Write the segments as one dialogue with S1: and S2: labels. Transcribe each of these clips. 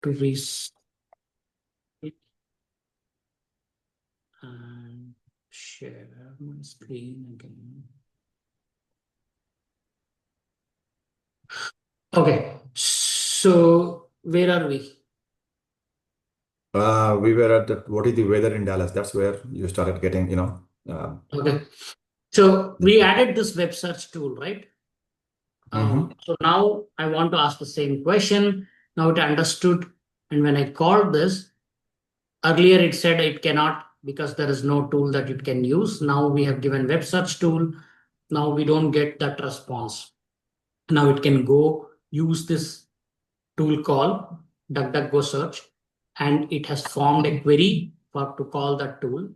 S1: to restart and share my screen again. Okay, so where are we?
S2: We were at what is the weather in Dallas? That's where you started getting,
S1: Okay, so we added this web search tool, right? So now I want to ask the same question. Now it understood, and when I called this, earlier it said it cannot because there is no tool that it can use. Now we have given web search tool. Now we don't get that response. Now it can go use this tool call DuckDuckGo search, and it has formed a query for to call that tool.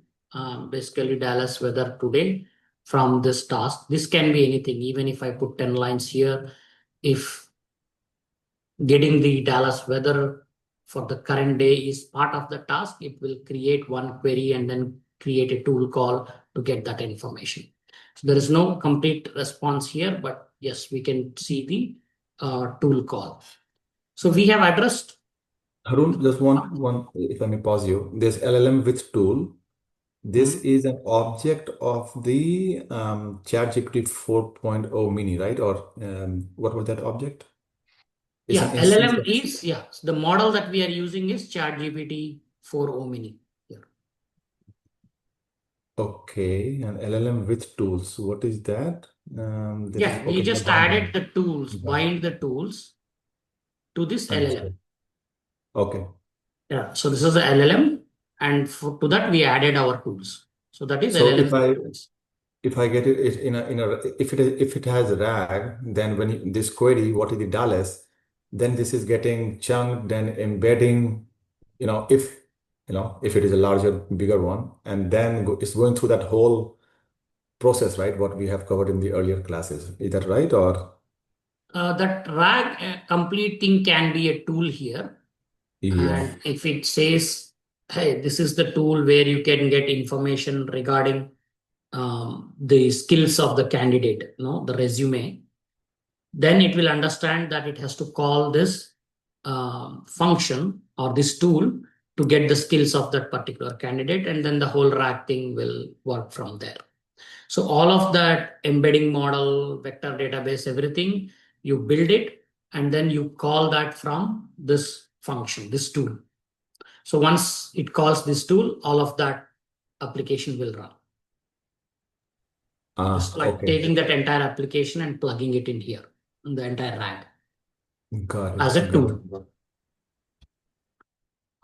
S1: Basically Dallas weather today from this task. This can be anything. Even if I put 10 lines here, if getting the Dallas weather for the current day is part of the task, it will create one query and then create a tool call to get that information. So there is no complete response here, but yes, we can see the tool call. So we have addressed.
S2: Harun, just one, if I may pause you. This LLM with tool, this is an object of the ChatGPT 4.0 mini, right? Or what was that object? It's
S1: Yeah,
S2: an instance
S1: LLM
S2: of.
S1: is, yeah, the model that we are using is ChatGPT 4o mini here.
S2: Okay, an LLM with tools. What is that? This is
S1: Yeah, we
S2: okay.
S1: just added the tools, bind the tools to this LLM.
S2: Understood. Okay.
S1: Yeah, so this is the LLM, and to that we added our tools. So that is
S2: So
S1: LLM tools.
S2: if I get it if it has RAG, then this query, what is the Dallas, then this is getting chunked, then embedding, if it is a larger, bigger one, and then it's going through that whole process, right? What we have covered in the earlier classes. Is that right? Or
S1: That RAG complete thing can be a tool here.
S2: yeah.
S1: And if it says, hey, this is the tool where you can get information regarding the skills of the candidate, the resume, then it will understand that it has to call this function or this tool to get the skills of that particular candidate, and then the whole RAG thing will work from there. So all of that embedding model, vector database, everything, you build it, and then you call that from this function, this tool. So once it calls this tool, all of that application will run. Just like
S2: Okay.
S1: taking that entire application and plugging it in here, in the entire RAG
S2: Got
S1: as a
S2: it. Got it.
S1: tool.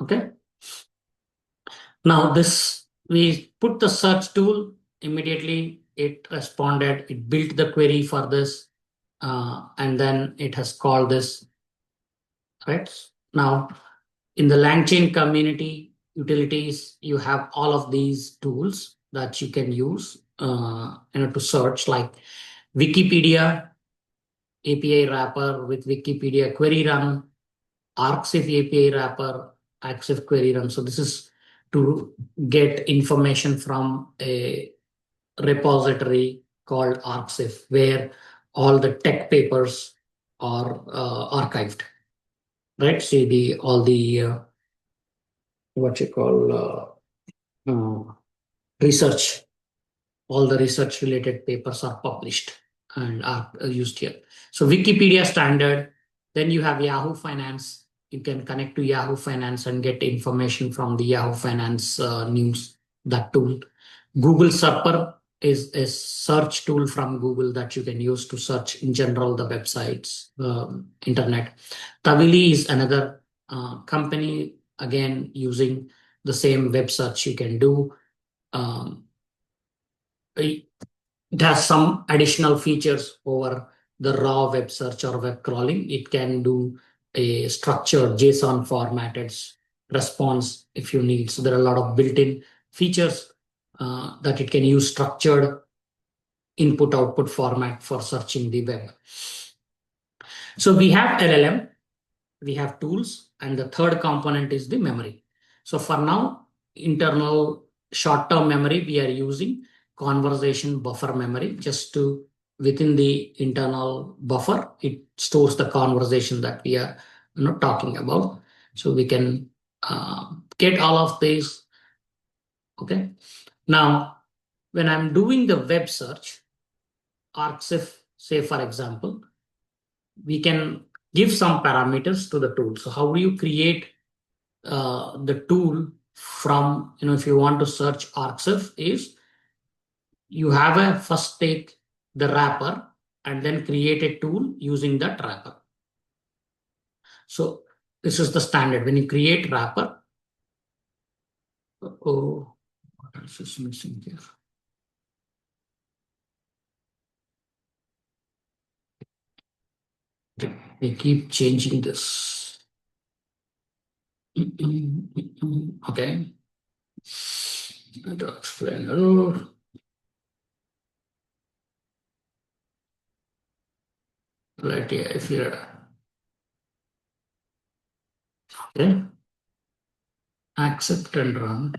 S1: Okay. Now this, we put the search tool, immediately it responded, it built the query for this, and then it has called this, right? Now in the LangChain community utilities, you have all of these tools that you can use to search, like Wikipedia API wrapper with Wikipedia query run, Arcsif API wrapper, Arcsif query run. So this is to get information from a repository called Arcsif, where all the tech papers are archived. Right? See all the what you call research. All the research related papers are published and are used here. So Wikipedia standard. Then you have Yahoo Finance. You can connect to Yahoo Finance and get information from the Yahoo Finance news, that tool. Google Serper is a search tool from Google that you can use to search in general the websites, internet. Tavili is another company, again, using the same web search you can do. It has some additional features over the raw web search or web crawling. It can do a structured JSON formatted response if you need. So there are a lot of built-in features that it can use structured input-output format for searching the web. So we have LLM, we have tools, and the third component is the memory. So for now, internal short-term memory, we are using conversation buffer memory, just to within the internal buffer, it stores the conversation that we are talking about. So we can get all of these. Okay. Now, when I'm doing the web search, ArcSIF, say for example, we can give some parameters to the tool. So how do you create the tool from, if you want to search ArcSIF, is you have a first take the wrapper and then create a tool using that wrapper. So this is the standard. When you create wrapper, oh, what else is missing here? They keep changing this. Okay. Explainer. Right here, if you're okay, accept and run.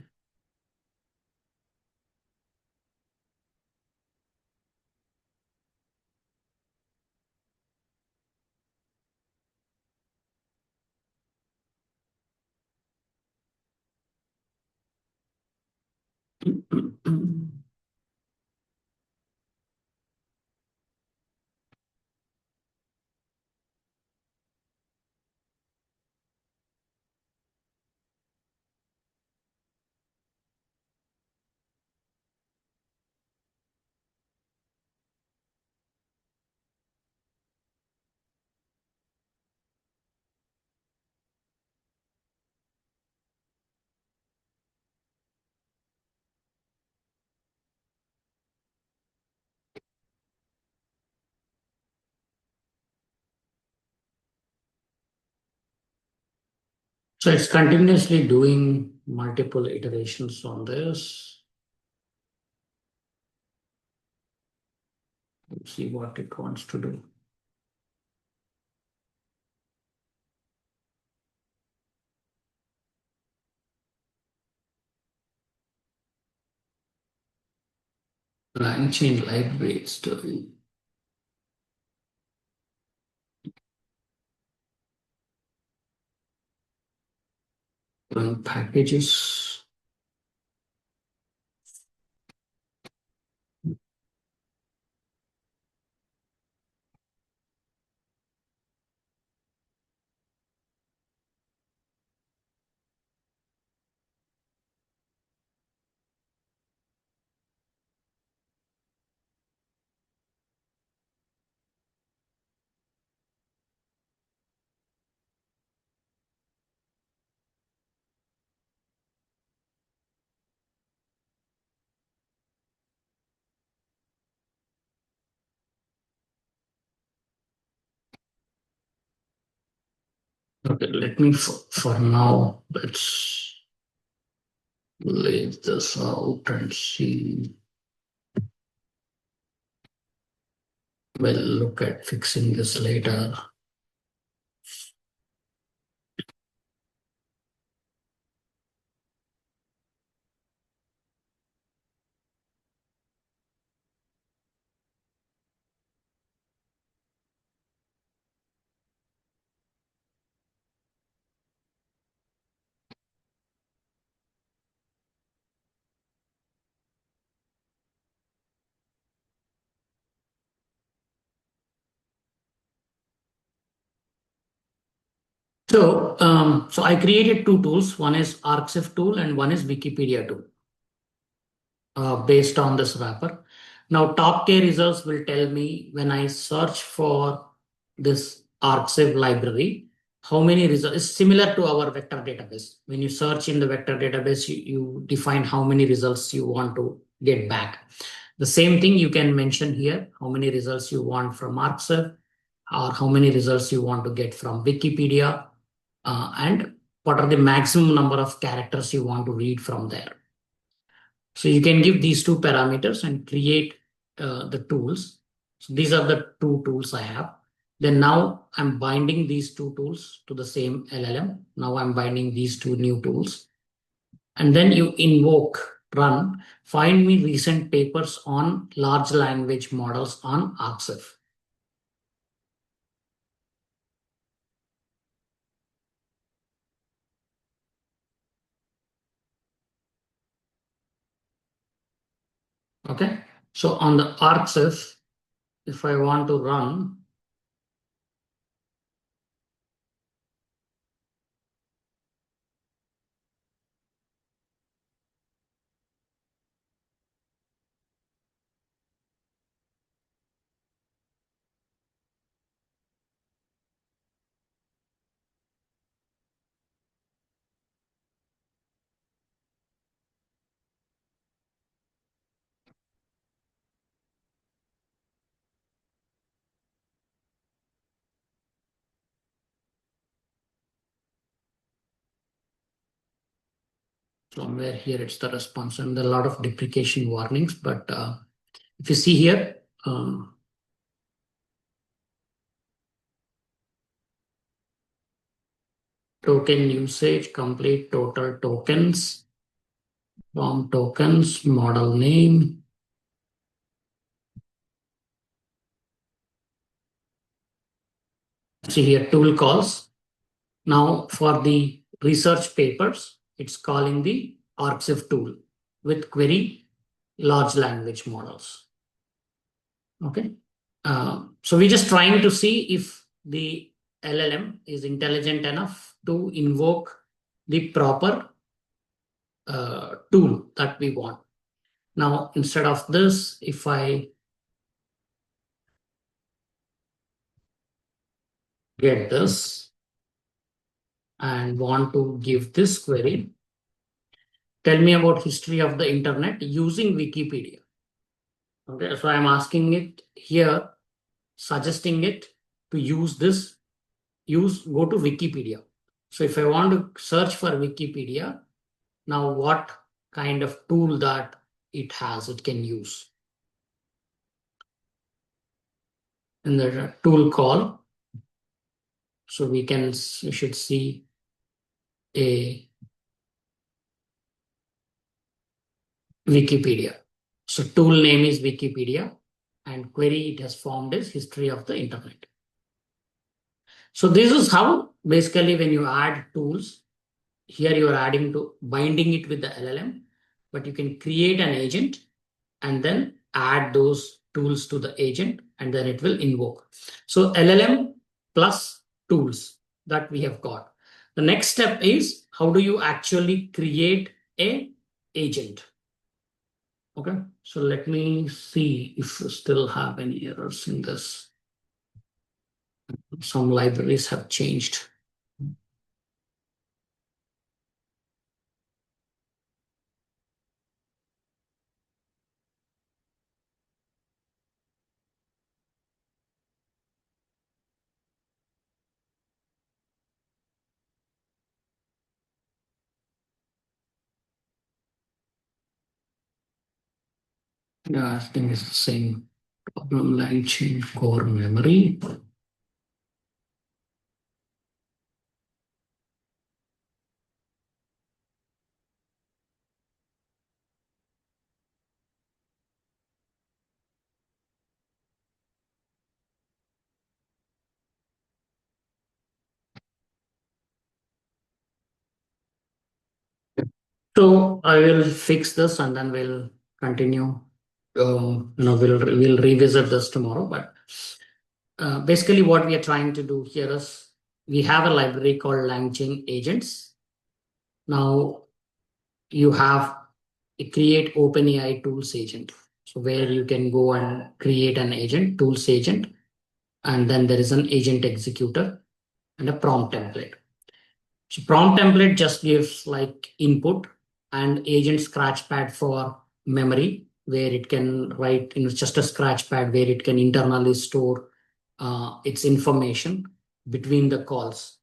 S1: So it's continuously doing multiple iterations on this. Let's see what it wants to do. Line chain library story. Run packages. Okay, let me for now, let's leave this out and see. We'll look at fixing this later. So I created two tools. One is ArcSIF tool and one is Wikipedia tool based on this wrapper. Now, top tier results will tell me when I search for this ArcSIF library, how many results. It's similar to our vector database. When you search in the vector database, you define how many results you want to get back. The same thing you can mention here, how many results you want from ArcSIF or how many results you want to get from Wikipedia and what are the maximum number of characters you want to read from there. So you can give these two parameters and create the tools. So these are the two tools I have. Then now I'm binding these two tools to the same LLM. Now I'm binding these two new tools. And then you invoke, run, find me recent papers on large language models on ArcSIF. Okay. So on the arxif, if I want to run, somewhere here it's the response, and there are a lot of deprecation warnings. But if you see here, token usage, complete total tokens, form tokens, model name. See here, tool calls. Now for the research papers, it's calling the arxif tool with query large language models. Okay. So we're just trying to see if the LLM is intelligent enough to invoke the proper tool that we want. Now, instead of this, if I get this and want to give this query, tell me about history of the internet using Wikipedia. Okay, so I'm asking it here, suggesting it to use this, go to Wikipedia. So if I want to search for Wikipedia, now what kind of tool that it has, it can use. In the tool call, so we should see a Wikipedia. So tool name is Wikipedia and query it has formed is history of the internet. So this is how basically when you add tools, here you are adding to binding it with the LLM, but you can create an agent and then add those tools to the agent and then it will invoke. So LLM plus tools that we have got. The next step is how do you actually create a agent? Okay, so let me see if we still have any errors in this. Some libraries have changed. Yeah, I think it's the same problem. Line change core memory. So I will fix this and then we'll continue. We'll revisit this tomorrow. But basically, what we are trying to do here is we have a library called LangChain agents. Now you have a create OpenAI tools agent. So where you can go and create an agent, tools agent, and then there is an agent executor and a prompt template. So prompt template just gives like input and agent scratchpad for memory where it can write, just a scratchpad where it can internally store its information between the calls.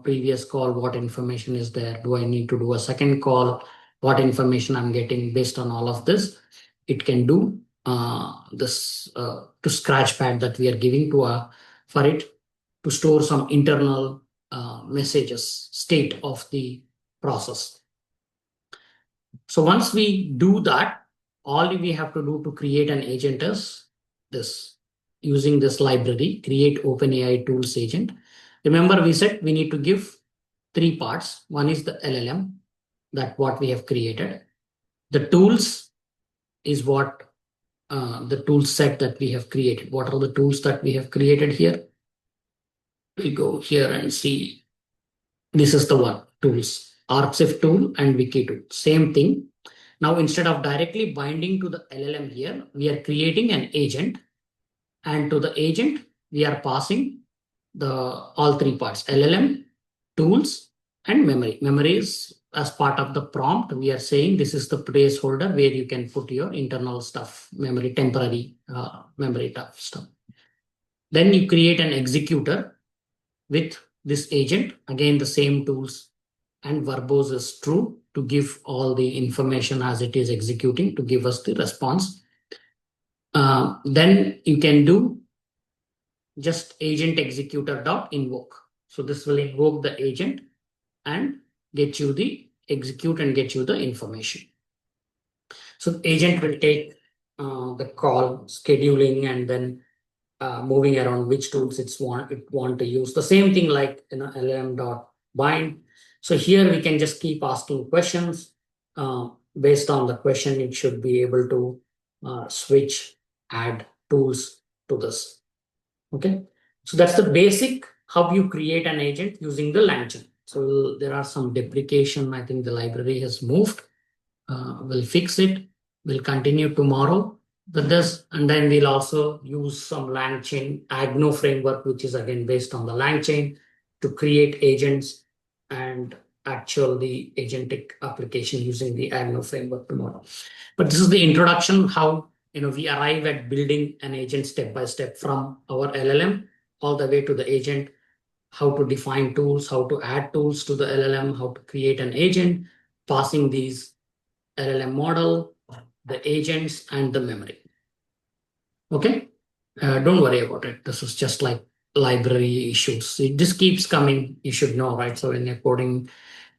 S1: Previous call, what information is there? Do I need to do a second call? What information I'm getting based on all of this? It can do this to scratchpad that we are giving for it to store some internal messages, state of the process. So once we do that, all we have to do to create an agent is this, using this library, create OpenAI tools agent. Remember, we said we need to give three parts. One is the LLM, that what we have created. The tools is what the tool set that we have created. What are the tools that we have created here? We go here and see. This is the one, tools, ArcSIF tool and Wiki tool. Same thing. Now, instead of directly binding to the LLM here, we are creating an agent. And to the agent, we are passing all three parts, LLM, tools, and memory. Memory is as part of the prompt. We are saying this is the placeholder where you can put your internal stuff, memory, temporary memory stuff. Then you create an executor with this agent. Again, the same tools, and verbose is true to give all the information as it is executing to give us the response. Then you can do just agent executor dot invoke. So this will invoke the agent and get you the execute and get you the information. So the agent will take the call, scheduling, and then moving around which tools it want to use. The same thing like LLM dot bind. So here we can just keep asking questions. Based on the question, it should be able to switch, add tools to this. Okay, so that's the basic how you create an agent using the LangChain. So there are some deprecation. I think the library has moved. We'll fix it. We'll continue tomorrow with this, and then we'll also use some LangChain Agno framework, which is again based on the LangChain, to create agents and actually agentic application using the Agno framework tomorrow. But this is the introduction how we arrive at building an agent step by step from our LLM all the way to the agent, how to define tools, how to add tools to the LLM, how to create an agent, passing these LLM model, the agents, and the memory. Okay, don't worry about it. This is just like library issues. It just keeps coming. You should know, right? So in your coding,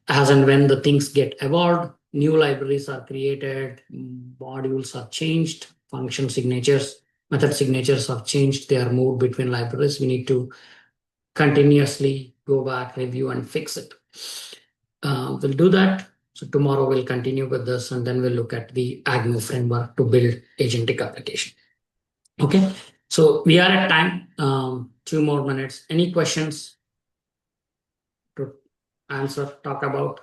S1: as and when the things get evolved, new libraries are created, modules are changed, function signatures, method signatures are changed. They are moved between libraries. We need to continuously go back, review, and fix it. We'll do that. So tomorrow we'll continue with this, and then we'll look at the Agno framework to build agentic application. Okay, so we are at time. 2 more minutes. Any questions to answer, talk about?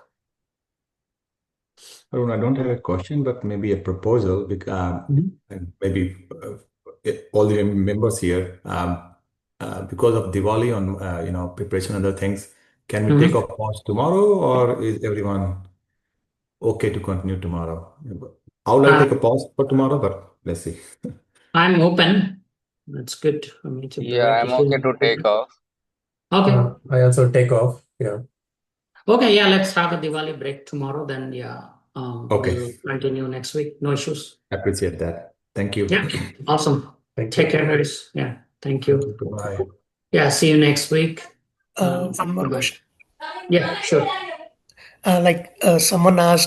S2: Arun, I don't have a question, but maybe a proposal. And maybe all the members here, because of Diwali on preparation and other things, can we take a pause tomorrow, or is everyone okay to continue tomorrow? I would like to take a pause for tomorrow, but let's see.
S1: I'm open. That's good for me to
S3: Yeah, I'm okay to take off.
S1: Okay.
S4: I also take off. Yeah.
S1: Okay, yeah, let's have a Diwali break tomorrow. Then, yeah,
S2: Okay.
S1: we'll continue next week. No issues.
S2: Appreciate that. Thank you.
S1: Yeah, awesome.
S4: Thank
S1: Take
S4: you.
S1: care, guys. Yeah, thank you.
S4: Bye.
S1: Yeah, see you next week.
S5: One more question.
S1: Yeah, sure.
S5: Someone asked